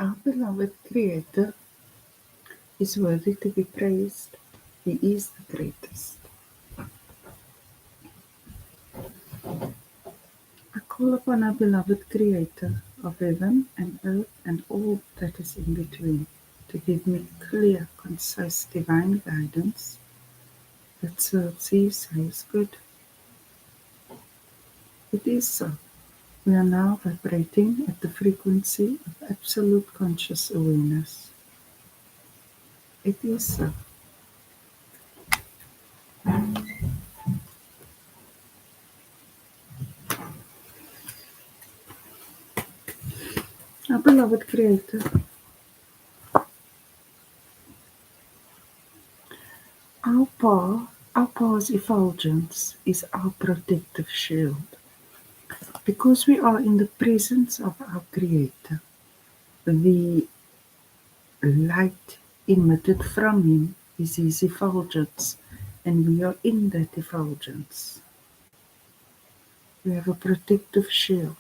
Our beloved Creator is worthy to be praised. He is the greatest. I call upon our beloved Creator of heaven and earth and all that is in between to give me clear, concise, divine guidance that serves His highest good. It is so. We are now vibrating at the frequency of absolute conscious awareness. It is so. Our beloved Creator, our power's effulgence is our protective shield. Because we are in the presence of our Creator, the light emitted from Him is His effulgence, and we are in that effulgence. We have a protective shield.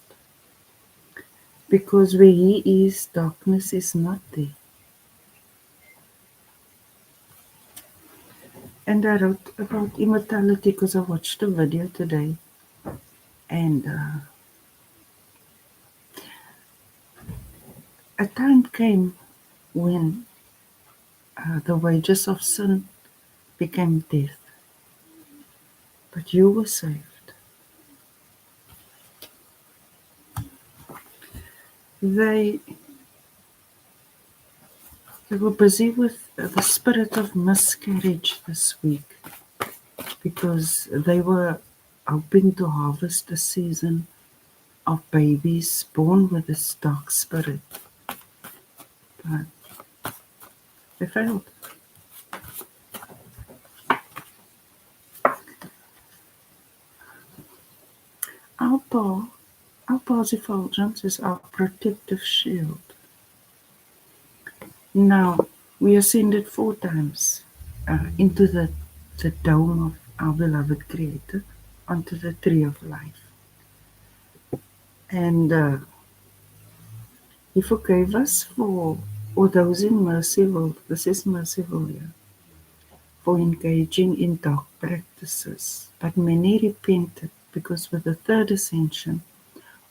Because where He is, darkness is not there. And I wrote about immortality because I watched a video today, and a time came when the wages of sin became death, but you were saved. They were busy with the spirit of miscarriage this week because they were hoping to harvest a season of babies born with this dark spirit, but they failed. Our power's effulgence is our protective shield. Now, we ascended 4 times into the dome of our beloved Creator, onto the tree of life. And He forgave us for, or those in merciful, this is merciful here, for engaging in dark practices. But many repented because with the third ascension,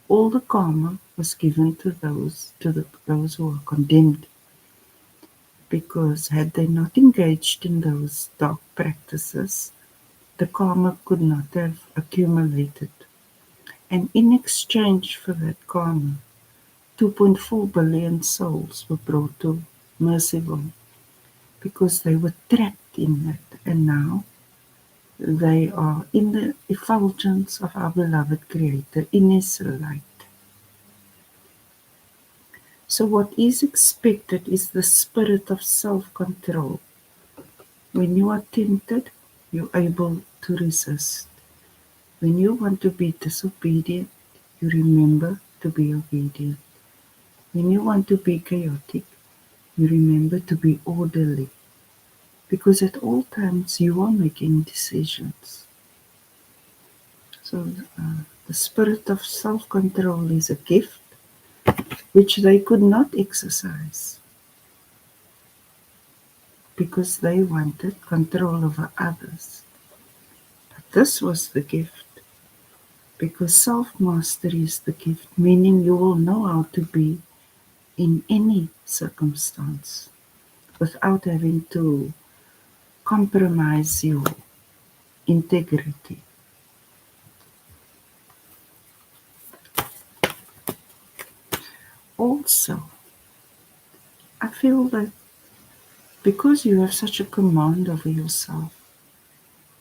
all the karma was given to those who are condemned. Because had they not engaged in those dark practices, the karma could not have accumulated. And in exchange for that karma, 2.4 billion souls were brought to merciful because they were trapped in that. And now they are in the effulgence of our beloved Creator, in His light. So what is expected is the spirit of self-control. When you are tempted, you're able to resist. When you want to be disobedient, you remember to be obedient. When you want to be chaotic, you remember to be orderly. Because at all times you are making decisions. So the spirit of self-control is a gift which they could not exercise because they wanted control over others. But this was the gift, because self-mastery is the gift, meaning you will know how to be in any circumstance without having to compromise your integrity. Also, I feel that because you have such a command over yourself,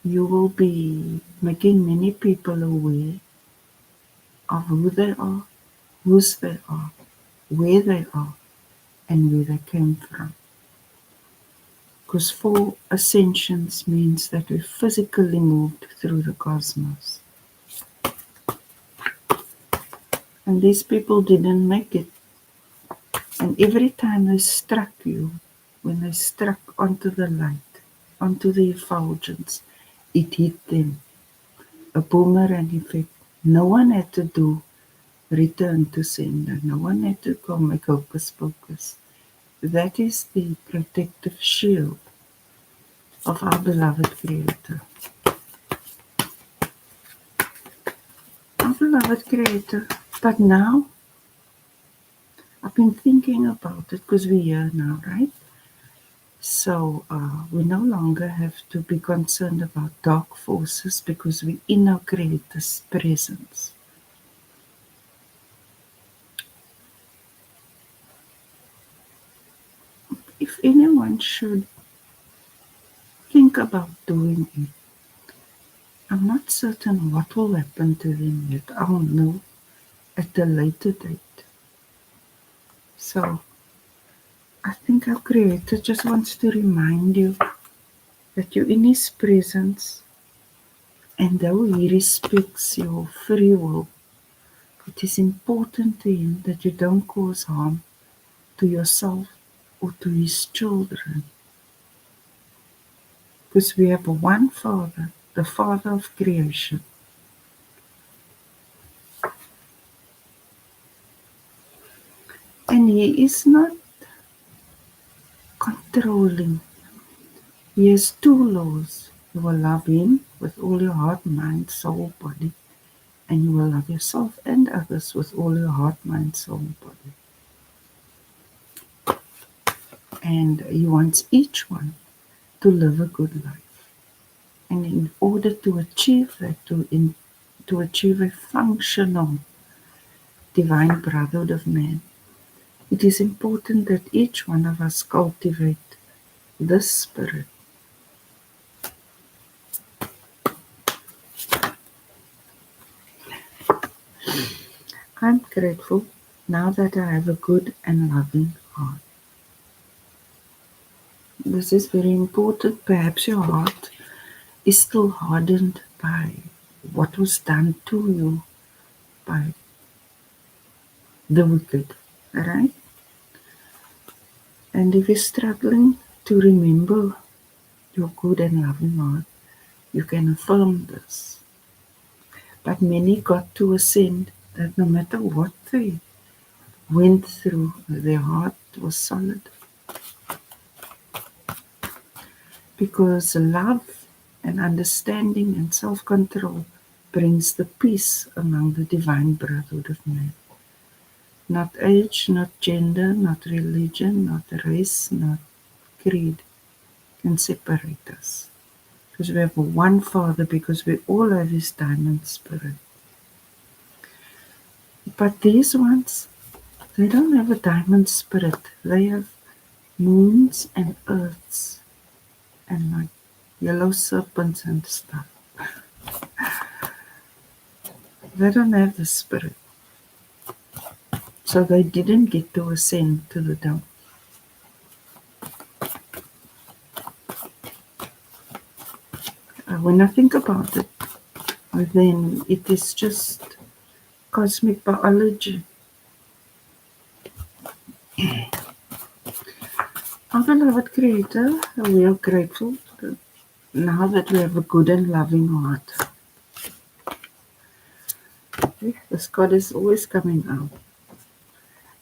you will be making many people aware of who they are, whose they are, where they are, and where they came from. Because 4 ascensions means that we physically moved through the cosmos. And these people didn't make it. And every time they struck you, when they struck onto the light, onto the effulgence, it hit them. A boomerang effect. No one had to do return to sender. No one had to come make hocus pocus. That is the protective shield of our beloved Creator. Our beloved Creator. But now, I've been thinking about it because we're here now, right? So we no longer have to be concerned about dark forces because we're in our Creator's presence. If anyone should think about doing it, I'm not certain what will happen to them yet. I'll know at a later date. So I think our Creator just wants to remind you that you're in His presence, and though He respects your free will, it is important to Him that you don't cause harm to yourself or to His children. Because we have one Father, the Father of creation. And He is not controlling. He has two laws. You will love Him with all your heart, mind, soul, body. And you will love yourself and others with all your heart, mind, soul, body. And He wants each one to live a good life. And in order to achieve that, to achieve a functional divine brotherhood of man, it is important that each one of us cultivate this spirit. I'm grateful now that I have a good and loving heart. This is very important. Perhaps your heart is still hardened by what was done to you by the wicked, right? And if you're struggling to remember your good and loving heart, you can affirm this. But many got to ascend that no matter what they went through, their heart was solid. Because love and understanding and self-control brings the peace among the divine brotherhood of man. Not age, not gender, not religion, not race, not creed can separate us. Because we have one Father, because we all have His diamond spirit. But these ones, they don't have a diamond spirit. They have moons and earths and like yellow serpents and stuff. They don't have the spirit. So they didn't get to ascend to the dome. When I think about it, then it is just cosmic biology. Our beloved Creator, we are grateful now that we have a good and loving heart. This God is always coming out.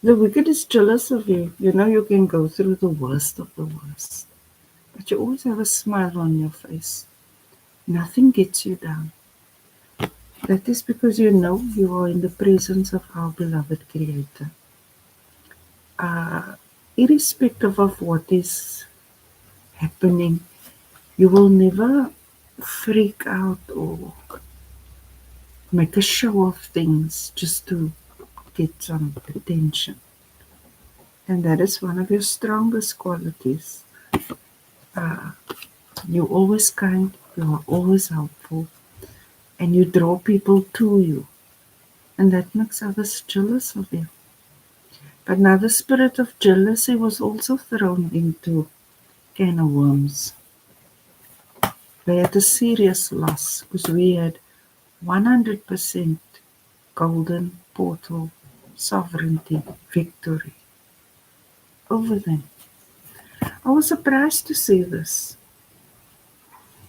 The wicked is jealous of you. You know you can go through the worst of the worst. But you always have a smile on your face. Nothing gets you down. That is because you know you are in the presence of our beloved Creator. Irrespective of what is happening, you will never freak out or make a show of things just to get some attention. And that is one of your strongest qualities. You're always kind, you are always helpful, and you draw people to you. And that makes others jealous of you. But now the spirit of jealousy was also thrown into can of worms. They had a serious loss because we had 100% golden portal sovereignty victory over them. I was surprised to see this.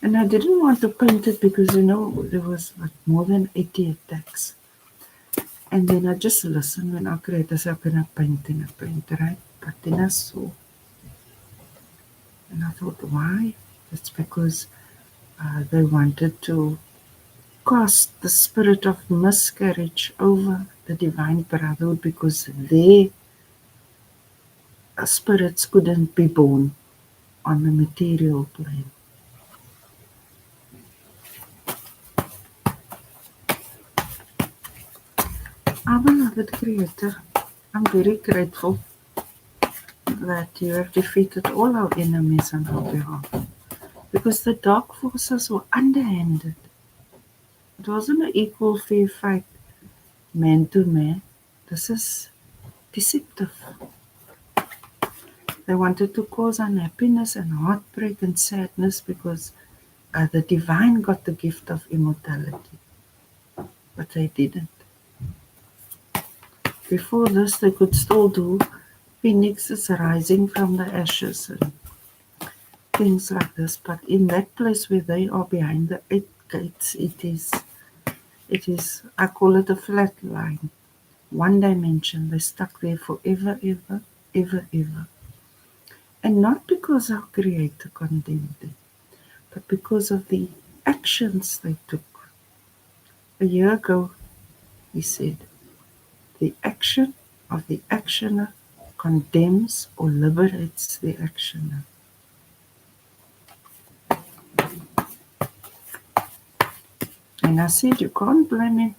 And I didn't want to paint it because, there was like more than 80 attacks. And then I just listened when our Creator said, "I'm going to paint, right?" But then I saw, and I thought, why? It's because they wanted to cast the spirit of miscarriage over the divine brotherhood because their spirits couldn't be born on the material plane. Our beloved Creator, I'm very grateful that you have defeated all our enemies on our behalf because the dark forces were underhanded. It wasn't an equal fair fight, man to man. This is deceptive. They wanted to cause unhappiness and heartbreak and sadness because the divine got the gift of immortality, but they didn't. Before this, they could still do phoenixes rising from the ashes and things like this, but in that place where they are behind the 8 gates, it is, I call it a flat line, one dimension. They're stuck there forever, ever, ever, ever. And not because our Creator condemned them, but because of the actions they took. A year ago, he said, the action of the actioner condemns or liberates the actioner. And I said, you can't blame him.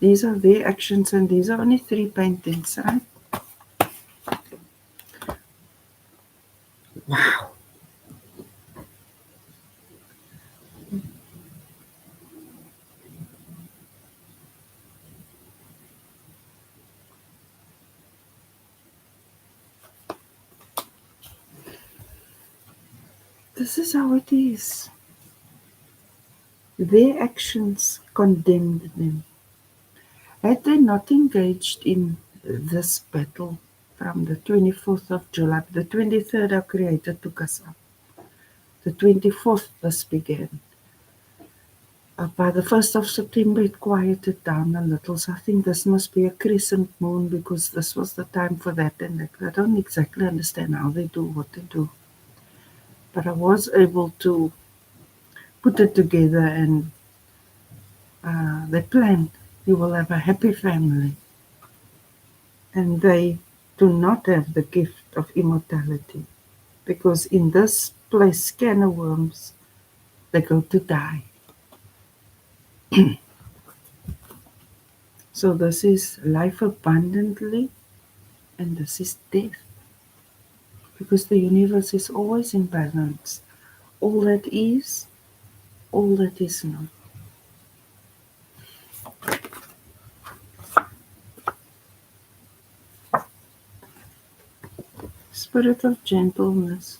These are their actions, and these are only 3 paintings, right? Wow. This is how it is. Their actions condemned them. Had they not engaged in this battle from the 24th of July, the 23rd our Creator took us up. The 24th this began. By the 1st of September it quieted down a little, so I think this must be a crescent moon because this was the time for that and that. I don't exactly understand how they do what they do. But I was able to put it together and they planned, you will have a happy family. And they do not have the gift of immortality because in this place, scanner worms, they go to die. So this is life abundantly and this is death because the universe is always in balance. All that is, all that is not. Spirit of gentleness.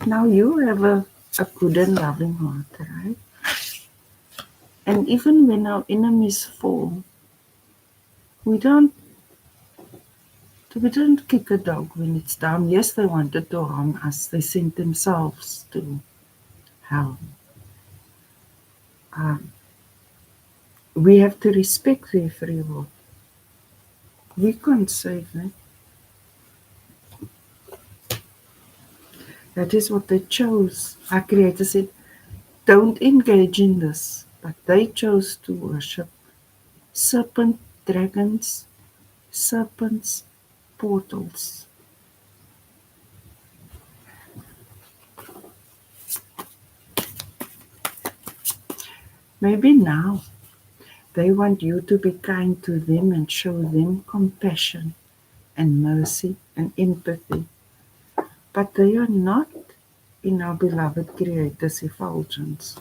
Now you have a good and loving heart, right? And even when our enemies fall, we don't kick a dog when it's down. Yes, they wanted to harm us. They sent themselves to hell. We have to respect their free will. We can't save them. That is what they chose. Our Creator said, don't engage in this. But they chose to worship serpent dragons, serpents, portals. Maybe now they want you to be kind to them and show them compassion and mercy and empathy. But they are not in our beloved Creator's effulgence.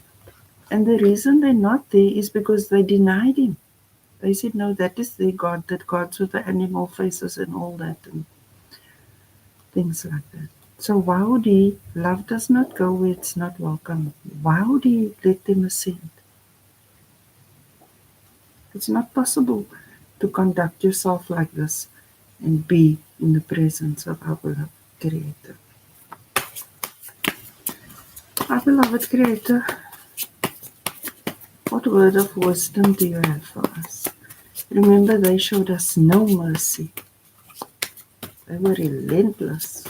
And the reason they're not there is because they denied Him. They said, no, that is their God, that gods with the animal faces and all that and things like that. So why would He, love does not go where it's not welcome. Why would He let them ascend? It's not possible to conduct yourself like this and be in the presence of our beloved Creator. Our beloved Creator, What word of wisdom do you have for us? Remember, they showed us no mercy. They were relentless.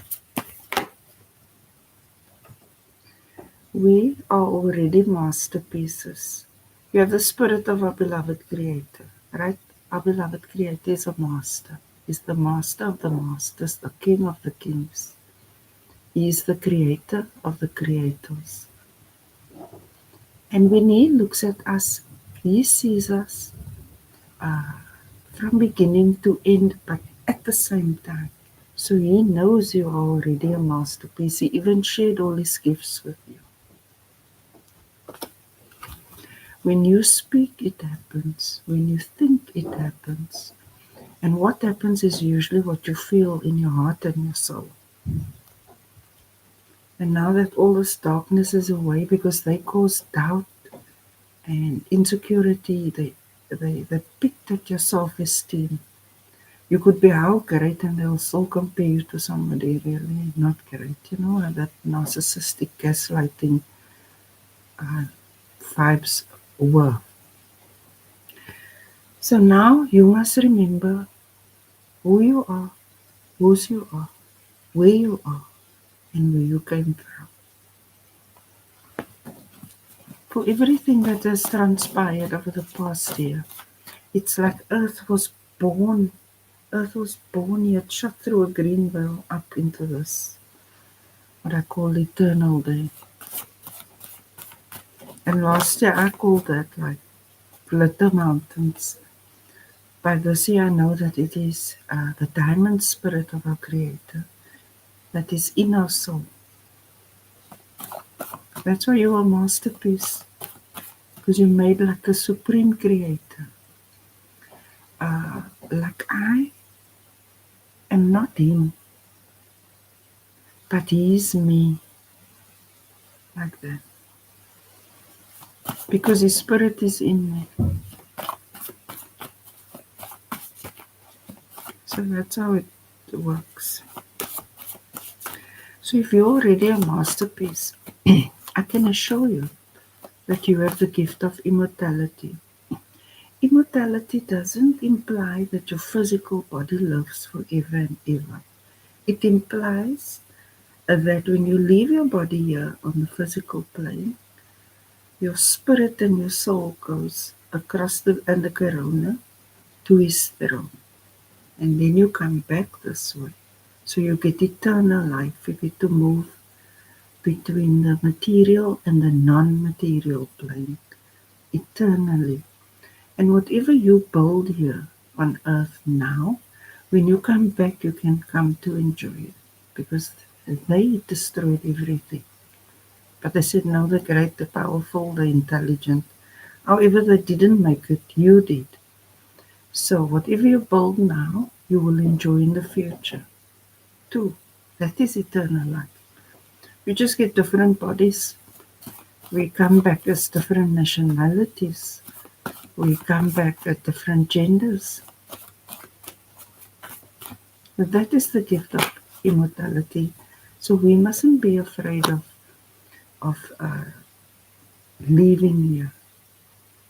We are already masterpieces. You have the spirit of our beloved Creator, right? Our beloved Creator is a master. He's the master of the masters, the king of the kings. He is the creator of the creators. And when He looks at us, He sees us uh, from beginning to end, but at the same time. So He knows you are already a masterpiece. He even shared all His gifts with you. When you speak, it happens. When you think, it happens. And what happens is usually what you feel in your heart and your soul. And now that all this darkness is away, because they cause doubt and insecurity, they picked at your self-esteem. You could be how great and they'll still compare you to somebody really not great. You know, that narcissistic gaslighting vibes were. So now you must remember who you are, whose you are, where you are, and where you came from. For everything that has transpired over the past year, it's like Earth was born. Earth was born yet shot through a green veil up into this, what I call eternal day. And last year I called that like glitter mountains. By this year I know that it is the diamond spirit of our Creator that is in our soul. That's why you're a masterpiece, because you're made like a supreme Creator. Like I am not Him, but He is me, like that. Because His spirit is in me. So that's how it works. So if you're already a masterpiece, I can assure you that you have the gift of immortality. Immortality doesn't imply that your physical body lives forever and ever. It implies that when you leave your body here on the physical plane, your spirit and your soul goes across the corona to His throne. And then you come back this way. So you get eternal life. You get to move between the material and the non-material plane eternally. And whatever you build here on earth now, when you come back, you can come to enjoy it, because they destroyed everything. But they said, no, the great, the powerful, the intelligent. However, they didn't make it, you did. So whatever you build now, you will enjoy in the future too. That is eternal life. We just get different bodies. We come back as different nationalities. We come back at different genders. But that is the gift of immortality. So we mustn't be afraid of leaving here.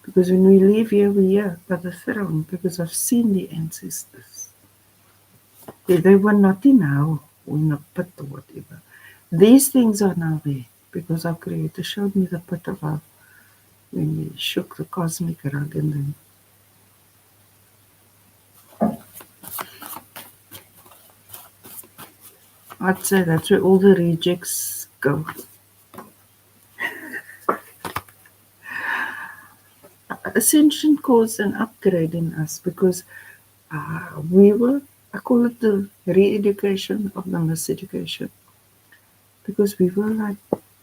Because when we leave here, we're here by the throne, because I've seen the ancestors. They were not in hell or in a pit or whatever. These things are now there because our Creator showed me the pit of hell when we shook the cosmic rug, and then I'd say that's where all the rejects go. Ascension caused an upgrade in us because we were, I call it the re-education of the miseducation, because we were like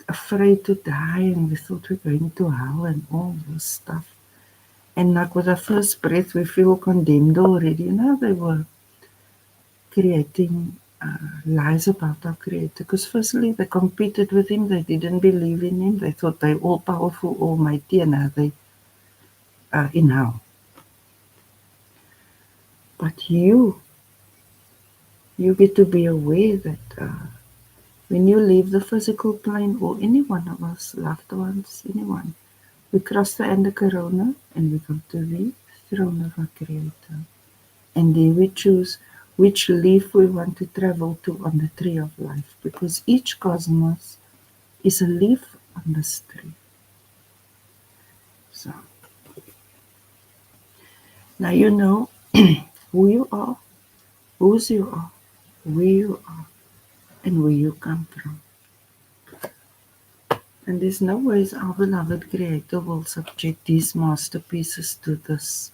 afraid to die and we thought we're going to hell and all this stuff. And like with our first breath, we feel condemned already. You know, they were creating lies about our Creator. Because firstly, they competed with Him. They didn't believe in Him. They thought they all powerful, almighty, and now they are in hell. But you get to be aware that when you leave the physical plane, or any one of us, loved ones, anyone, We cross the end of Corona and we come to the throne of our Creator. And there we choose which leaf we want to travel to on the tree of life, because each cosmos is a leaf on this tree. So now you know who you are, whose you are, where you are, and where you come from. And there's no ways our beloved Creator will subject these masterpieces to this.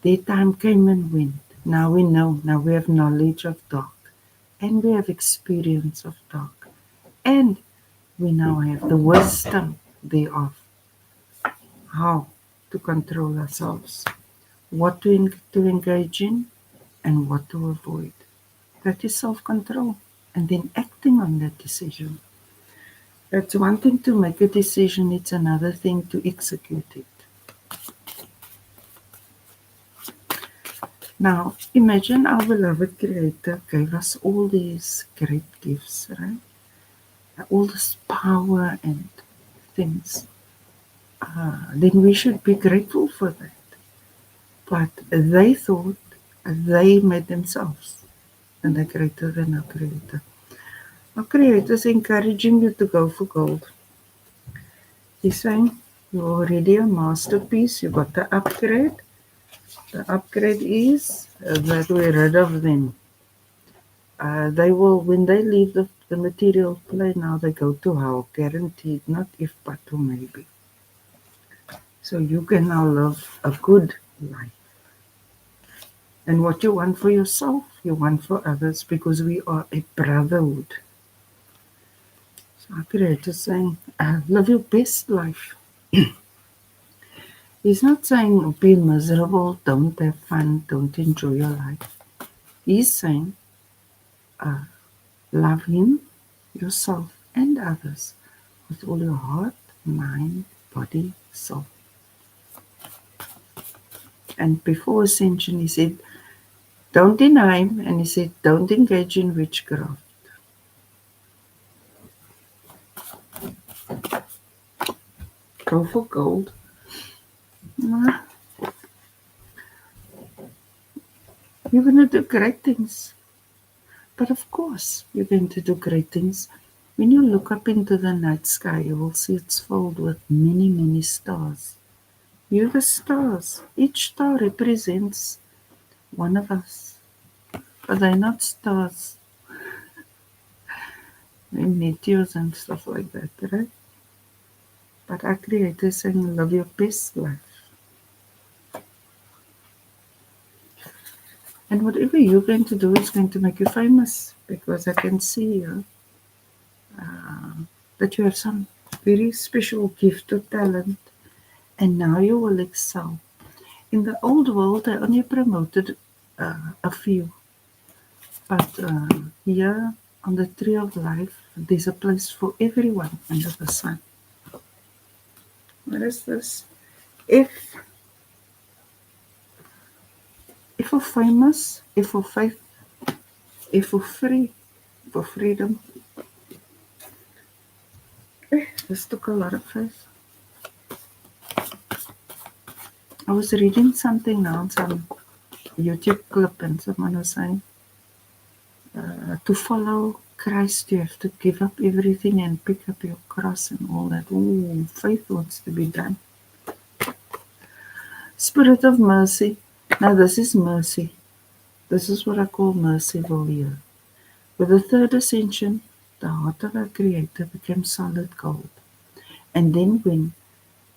Their time came and went. Now we know, now we have knowledge of dark, and we have experience of dark, and we now have the wisdom thereof, how to control ourselves, what to engage in, and what to avoid. That is self-control, and then acting on that decision. It's one thing to make a decision, it's another thing to execute it. Now, imagine our beloved Creator gave us all these great gifts, right? All this power and things. Then we should be grateful for that. But they thought they made themselves, and they're greater than our Creator. Our Creator is encouraging you to go for gold. He's saying, you're already a masterpiece, you got the upgrade. The upgrade is that we're rid of them. They will, when they leave the material plane, now they go to hell, guaranteed, not if but or maybe. So you can now live a good life. And what you want for yourself, you want for others, because we are a brotherhood. So our Creator is saying, live your best life. He's not saying be miserable, don't have fun, don't enjoy your life. He's saying love Him, yourself, and others with all your heart, mind, body, soul. And before ascension, He said, don't deny Him, and He said, don't engage in witchcraft. Go for gold. Nah, you're going to do great things. But of course, you're going to do great things. When you look up into the night sky, you will see it's filled with many, many stars. You're the stars. Each star represents one of us. But they're not stars. They're meteors and stuff like that, right? But our Creator is saying, live your best life. And whatever you're going to do is going to make you famous, because I can see that you have some very special gift or talent, and now you will excel. In the old world, I only promoted a few, but here on the tree of life, there's a place for everyone under the sun. What is this? F for famous, F for faith, F for free, for freedom. This took a lot of faith. I was reading something now, some YouTube clip, and someone was saying, to follow Christ, you have to give up everything and pick up your cross and all that. Ooh, faith wants to be done. Spirit of mercy. Now this is mercy. This is what I call merciful here. With the third ascension, the heart of our Creator became solid gold. And then when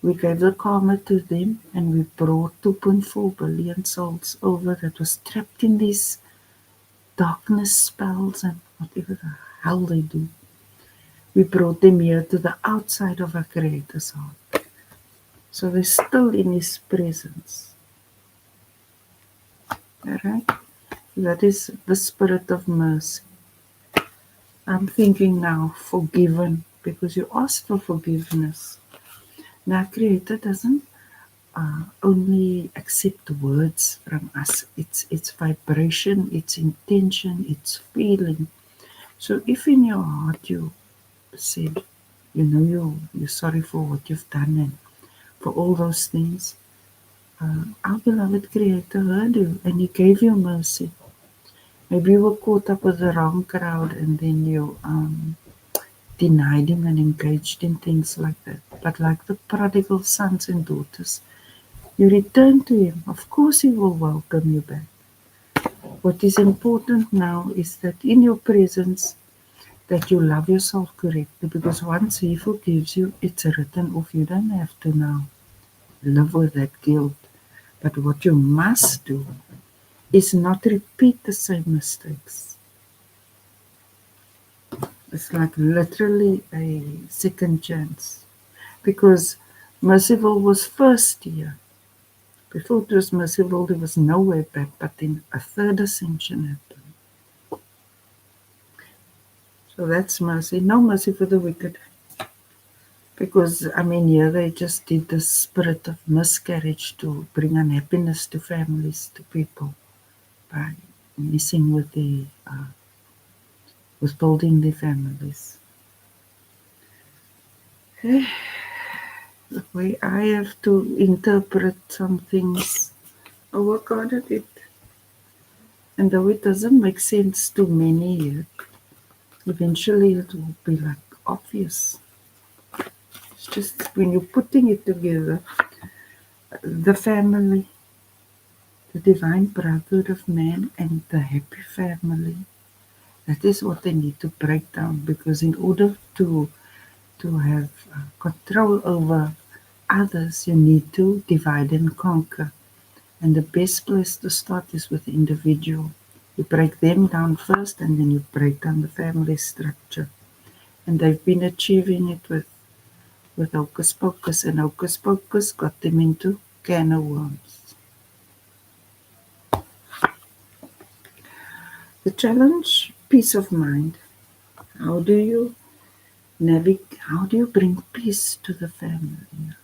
we gave the karma to them and we brought 2.4 billion souls over that was trapped in these darkness spells and whatever the hell they do, we brought them here to the outside of our Creator's heart. So they're still in His presence. Alright? That is the spirit of mercy. I'm thinking now, forgiven, because you asked for forgiveness. Now, Creator doesn't only accept words from us. It's vibration, it's intention, it's feeling. So if in your heart you said, you're sorry for what you've done, and for all those things. Our beloved Creator heard you and He gave you mercy. Maybe you were caught up with the wrong crowd and then you denied Him and engaged in things like that. But like the prodigal sons and daughters, you return to Him. Of course He will welcome you back. What is important now is that in your presence, that you love yourself correctly, because once He forgives you, it's written off. You don't have to now live with that guilt. But what you must do is not repeat the same mistakes. It's like literally a second chance. Because Merciful was first here. Before it was Merciful, there was no way back, but then a third ascension happened. So that's mercy. No mercy for the wicked. Because, here they just did the spirit of miscarriage to bring unhappiness to families, to people, by messing with with building their families. The way I have to interpret some things, I work hard at it. And though it doesn't make sense to many yet, eventually it will be like obvious. It's just when you're putting it together, the family, the divine brotherhood of man, and the happy family, that is what they need to break down, because in order to have control over others, you need to divide and conquer. And the best place to start is with the individual. You break them down first, and then you break down the family structure. And they've been achieving it with Hocus Pocus, and Hocus Pocus got them into can of worms. The challenge, peace of mind. How do you bring peace to the family?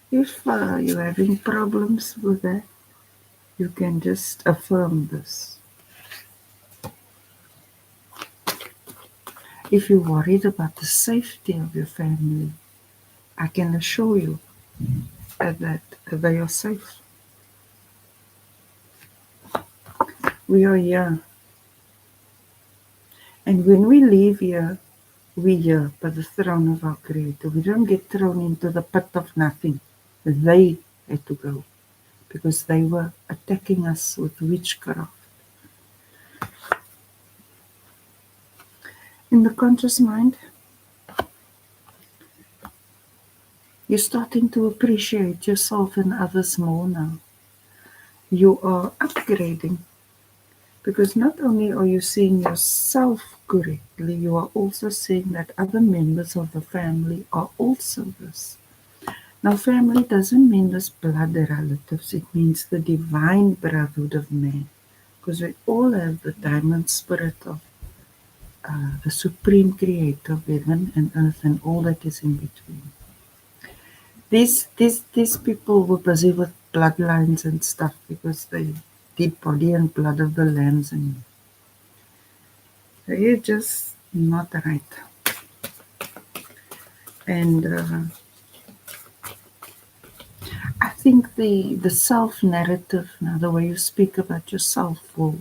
If you're having problems with that, you can just affirm this. If you're worried about the safety of your family, I can assure you that they are safe. We are here. And when we leave here, we're here by the throne of our Creator. We don't get thrown into the pit of nothing. They had to go because they were attacking us with witchcraft. In the conscious mind, you're starting to appreciate yourself and others more now. You are upgrading, because not only are you seeing yourself correctly, you are also seeing that other members of the family are also this. Now, family doesn't mean this blood relatives, it means the divine brotherhood of man, because we all have the diamond spirit of the supreme creator of heaven and earth and all that is in between. These people were busy with bloodlines and stuff because they did body and blood of the lambs, and they're just not right. And I think the self narrative, now the way you speak about yourself, will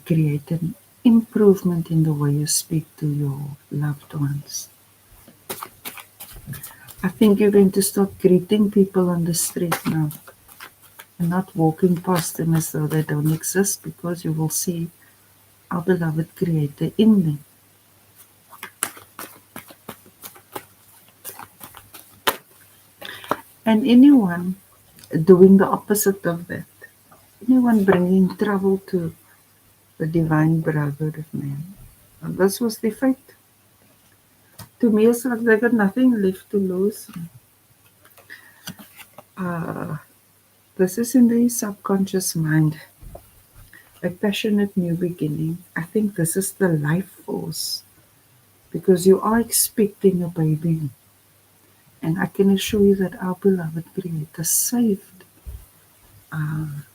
create an improvement in the way you speak to your loved ones. I think you're going to start greeting people on the street now and not walking past them as though they don't exist, because you will see our beloved Creator in them. And anyone doing the opposite of that, anyone bringing trouble to the divine brotherhood of man, and this was their fate. To me, it's like they got nothing left to lose. This is in the subconscious mind, a passionate new beginning. I think this is the life force, because you are expecting a baby. And I can assure you that our beloved Creator saved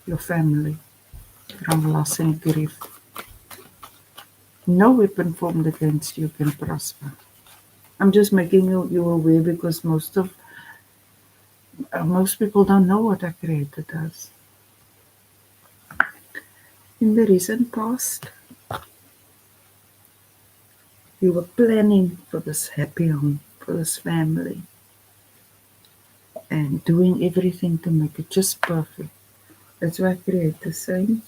your family from loss and grief. No weapon formed against you can prosper. I'm just making you aware, because most of Most people don't know what our Creator does. In the recent past, you were planning for this happy home, for this family, and doing everything to make it just perfect. That's why Creator saying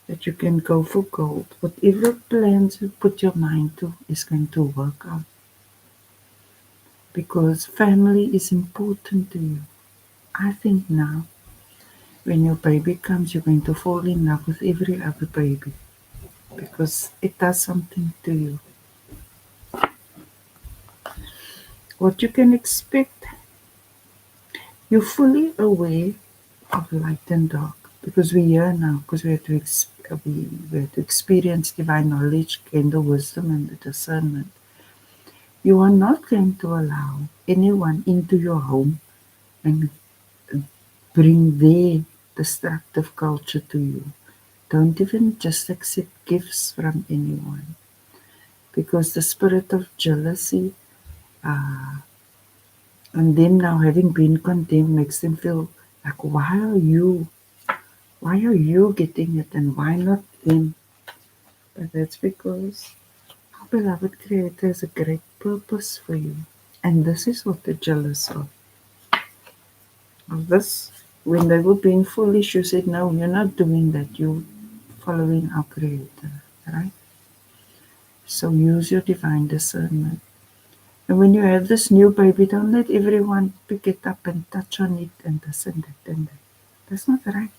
that you can go for gold. Whatever plans you put your mind to is going to work out. Because family is important to you. I think now, when your baby comes, you're going to fall in love with every other baby. Because it does something to you. What you can expect, you're fully aware of light and dark. Because we're here now, because we have to experience divine knowledge, gain the wisdom and the discernment. You are not going to allow anyone into your home and bring their destructive culture to you. Don't even just accept gifts from anyone. Because the spirit of jealousy and them now having been condemned makes them feel like, why are you getting it and why not them? But that's because our beloved Creator has a great purpose for you. And this is what they're jealous of this. When they were being foolish, you said, no, you're not doing that. You're following our Creator, right? So use your divine discernment. And when you have this new baby, don't let everyone pick it up and touch on it and this and that and that. That's not right.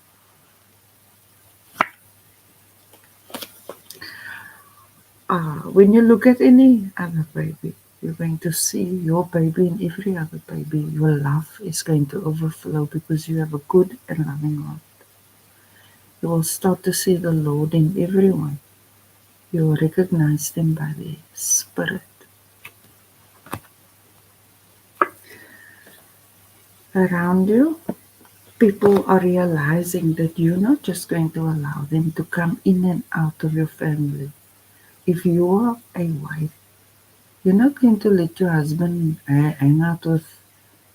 When you look at any other baby, you're going to see your baby in every other baby. Your love is going to overflow because you have a good and loving heart. You will start to see the Lord in everyone. You will recognize them by their spirit. Around you, people are realizing that you're not just going to allow them to come in and out of your family. If you are a wife, you're not going to let your husband hang out with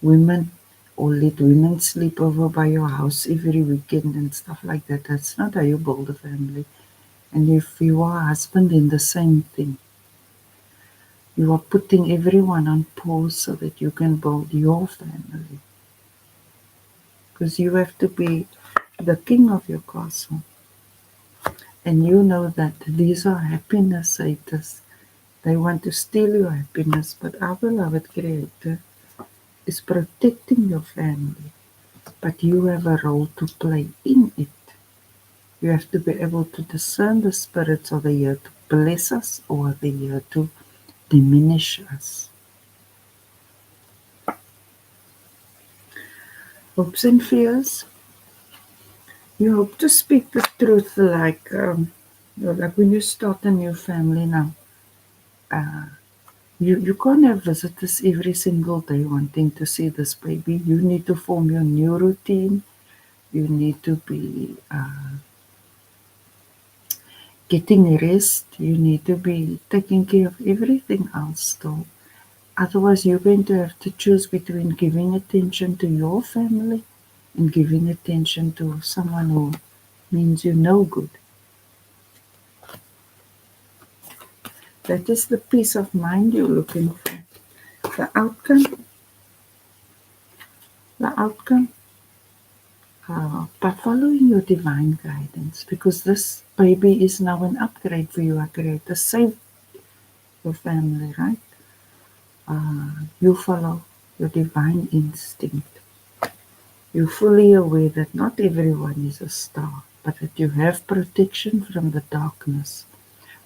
women or let women sleep over by your house every weekend and stuff like that. That's not how you build a family. And if you are a husband, then the same thing. You are putting everyone on pause so that you can build your family. Because you have to be the king of your castle. And you know that these are happiness haters. They want to steal your happiness, but our beloved Creator is protecting your family. But you have a role to play in it. You have to be able to discern the spirits. Are they here to bless us or are they here to diminish us? Hopes and fears. You hope to speak the truth like when you start a new family now. You can't have visitors every single day wanting to see this baby. You need to form your new routine. You need to be getting rest. You need to be taking care of everything else though. Otherwise, you're going to have to choose between giving attention to your family and giving attention to someone who means you no good. That is the peace of mind you're looking for. The outcome, the outcome, by following your divine guidance, because this baby is now an upgrade for you, our Creator. Save your family, right? You follow your divine instinct. You're fully aware that not everyone is a star, but that you have protection from the darkness,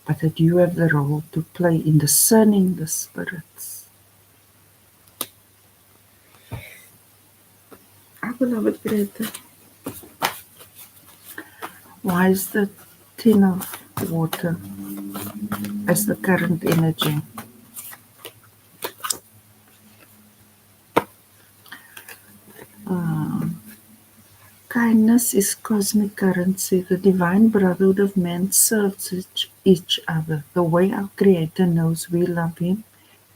but that you have the role to play in discerning the spirits. Our beloved Creator, why is the tin of water as the current energy? Kindness is cosmic currency. The divine brotherhood of men serves each other. The way our Creator knows we love Him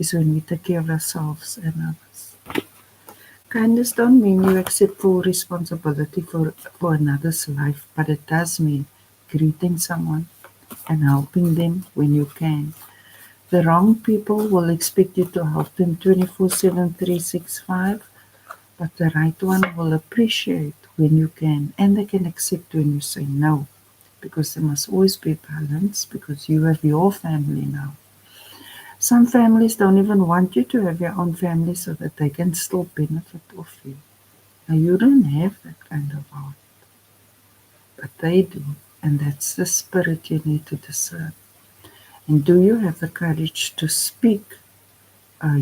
is when we take care of ourselves and others. Kindness don't mean you accept full responsibility for another's life, but it does mean greeting someone and helping them when you can. The wrong people will expect you to help them 24/7, 365, but the right one will appreciate when you can, and they can accept when you say no, because there must always be balance, because you have your family now. Some families don't even want you to have your own family so that they can still benefit off you. Now, you don't have that kind of heart, but they do, and that's the spirit you need to discern. And do you have the courage to speak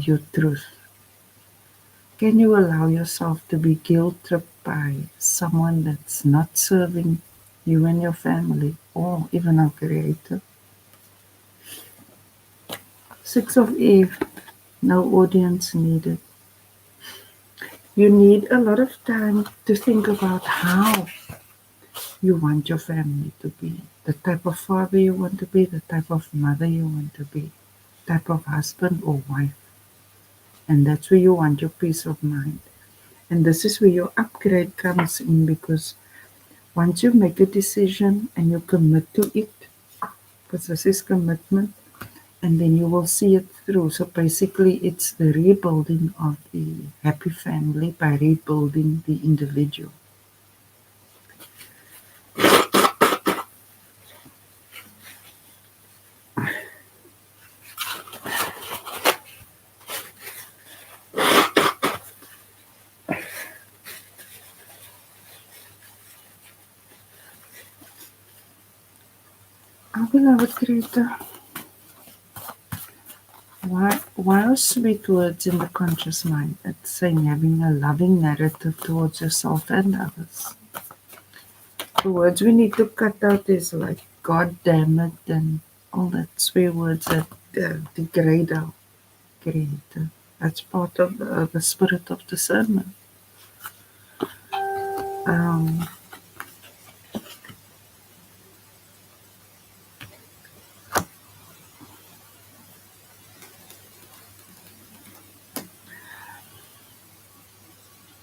your truth? Can you allow yourself to be guilt-tripped by someone that's not serving you and your family, or even our Creator? Six of Eve, no audience needed. You need a lot of time to think about how you want your family to be, the type of father you want to be, the type of mother you want to be, type of husband or wife. And that's where you want your peace of mind. And this is where your upgrade comes in, because once you make a decision and you commit to it, because this is commitment, and then you will see it through. So basically, it's the rebuilding of the happy family by rebuilding the individual. Our beloved Creator, why are sweet words in the conscious mind? It's saying having a loving narrative towards yourself and others. The words we need to cut out is like "God damn it" and all that swear words that degrade our Creator. That's part of the spirit of discernment. Um,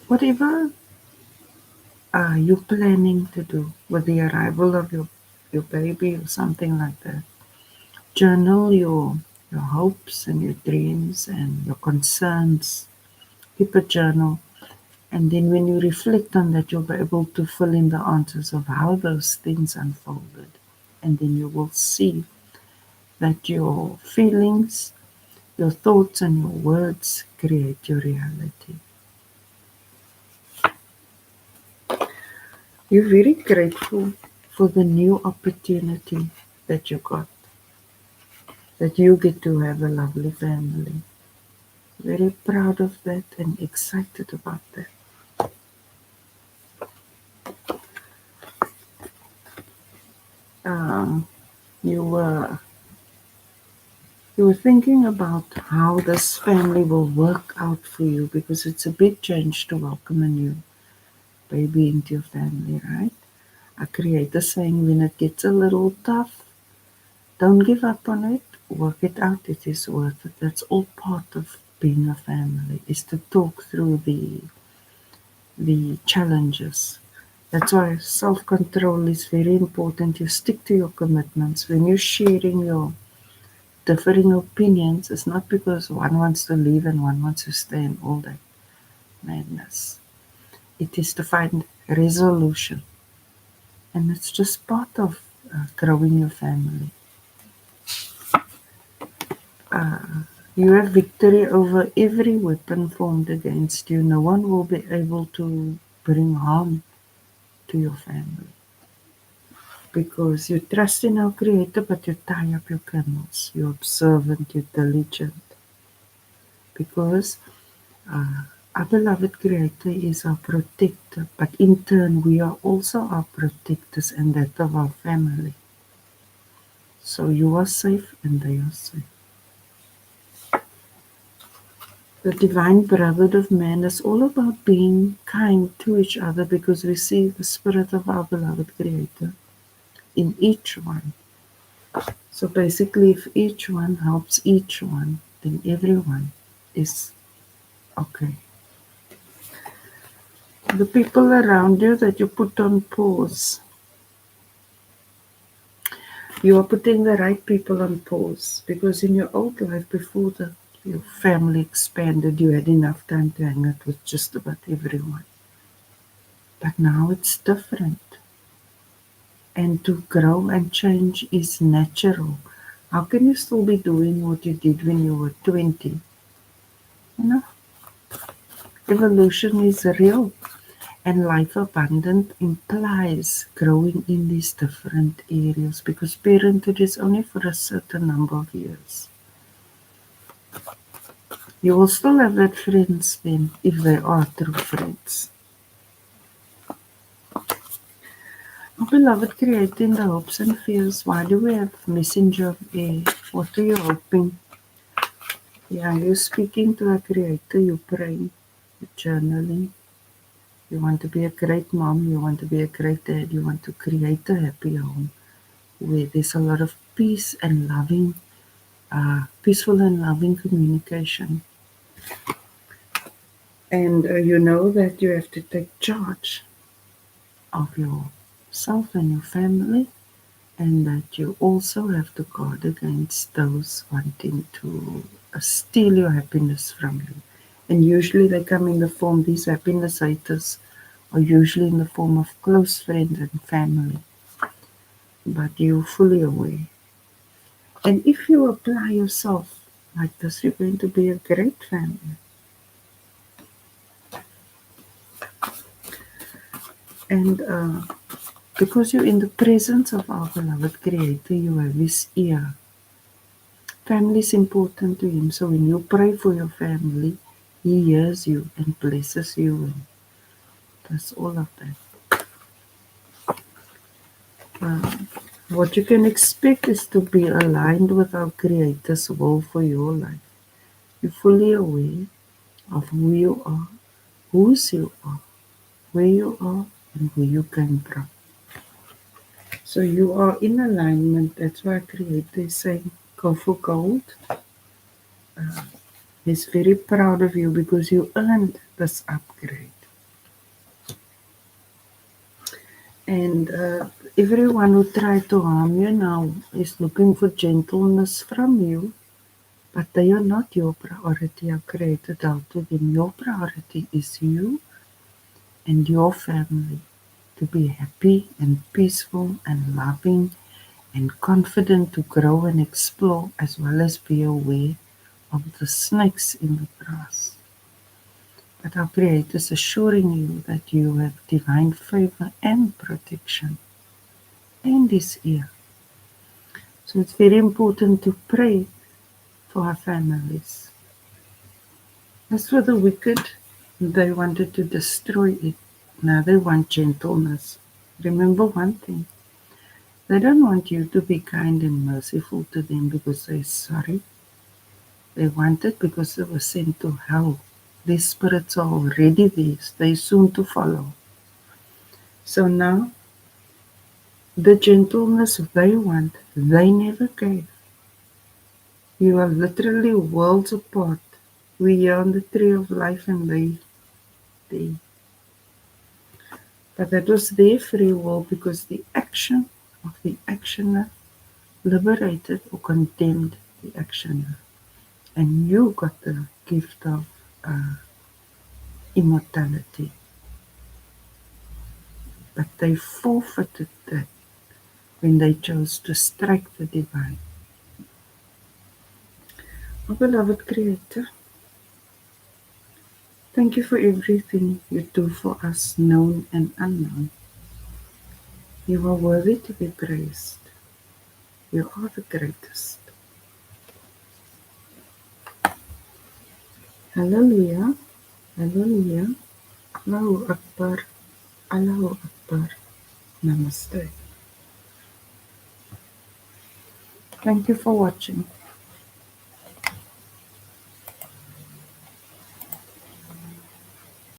whatever you're planning to do with the arrival of your baby or something like that, journal your hopes and your dreams and your concerns. Keep a journal, and then when you reflect on that, you'll be able to fill in the answers of how those things unfolded, and then you will see that your feelings, your thoughts, and your words create your reality. You're very grateful for the new opportunity that you got, that you get to have a lovely family. Very proud of that and excited about that. Um, you were you were thinking about how this family will work out for you, because it's a big change to welcome a new baby into your family, right? A creator saying when it gets a little tough, don't give up on it. Work it out. It is worth it. That's all part of being a family, is to talk through the challenges. That's why self-control is very important. You stick to your commitments. When you're sharing your differing opinions, it's not because one wants to leave and one wants to stay and all that madness. It is to find resolution. And it's just part of growing your family. You have victory over every weapon formed against you. No one will be able to bring harm to your family, because you trust in our Creator, but you tie up your camels. You're observant, you're diligent, because our beloved Creator is our protector, but in turn, we are also our protectors and that of our family. So you are safe and they are safe. The divine brotherhood of man is all about being kind to each other, because we see the spirit of our beloved Creator in each one. So basically, if each one helps each one, then everyone is okay. The people around you that you put on pause, you are putting the right people on pause, because in your old life, before your family expanded, you had enough time to hang out with just about everyone. But now it's different. And to grow and change is natural. How can you still be doing what you did when you were 20? You know, evolution is real, and life abundant implies growing in these different areas, because parenthood is only for a certain number of years. You will still have that friends then, if they are true friends. Oh, beloved Creator, in the hopes and fears, why do we have messenger of air? What are you hoping? Yeah, you're speaking to a Creator, you're praying, you're journaling. You want to be a great mom, you want to be a great dad, you want to create a happy home where there's a lot of peace and loving, peaceful and loving communication. And you know that you have to take charge of yourself and your family, and that you also have to guard against those wanting to steal your happiness from you. And usually they come in the form, these happiness haters are usually in the form of close friends and family. But you're fully aware. And if you apply yourself like this, you're going to be a great family. And because you're in the presence of our beloved Creator, you have His ear. Family is important to Him. So when you pray for your family, He hears you and blesses you. And does all of that. Uh, what you can expect is to be aligned with our Creator's will for your life. You're fully aware of who you are, whose you are, where you are, and where you came from. So you are in alignment. That's why Creator is saying, go for gold. He's very proud of you because you earned this upgrade. And everyone who tried to harm you now is looking for gentleness from you, but they are not your priority. Our Creator dealt with them. Your priority is you and your family, to be happy and peaceful and loving and confident, to grow and explore, as well as be aware of the snakes in the grass. But our Creator is assuring you that you have divine favor and protection and His ear. So it's very important to pray for our families. As for the wicked, they wanted to destroy it. Now they want gentleness. Remember one thing, they don't want you to be kind and merciful to them because they're sorry. They want it because they were sent to hell. These spirits are already there. They're soon to follow. So now, the gentleness they want, they never gave. You are literally worlds apart. We are on the tree of life and they. But that was their free will, because the action of the actioner liberated or condemned the actioner. And you got the gift of uh, immortality. But they forfeited that when they chose to strike the divine. Oh, beloved Creator, thank you for everything you do for us, known and unknown. You are worthy to be praised. You are the greatest. Hallelujah. Hallelujah. Allahu Akbar. Allahu Akbar. Namaste. Thank you for watching.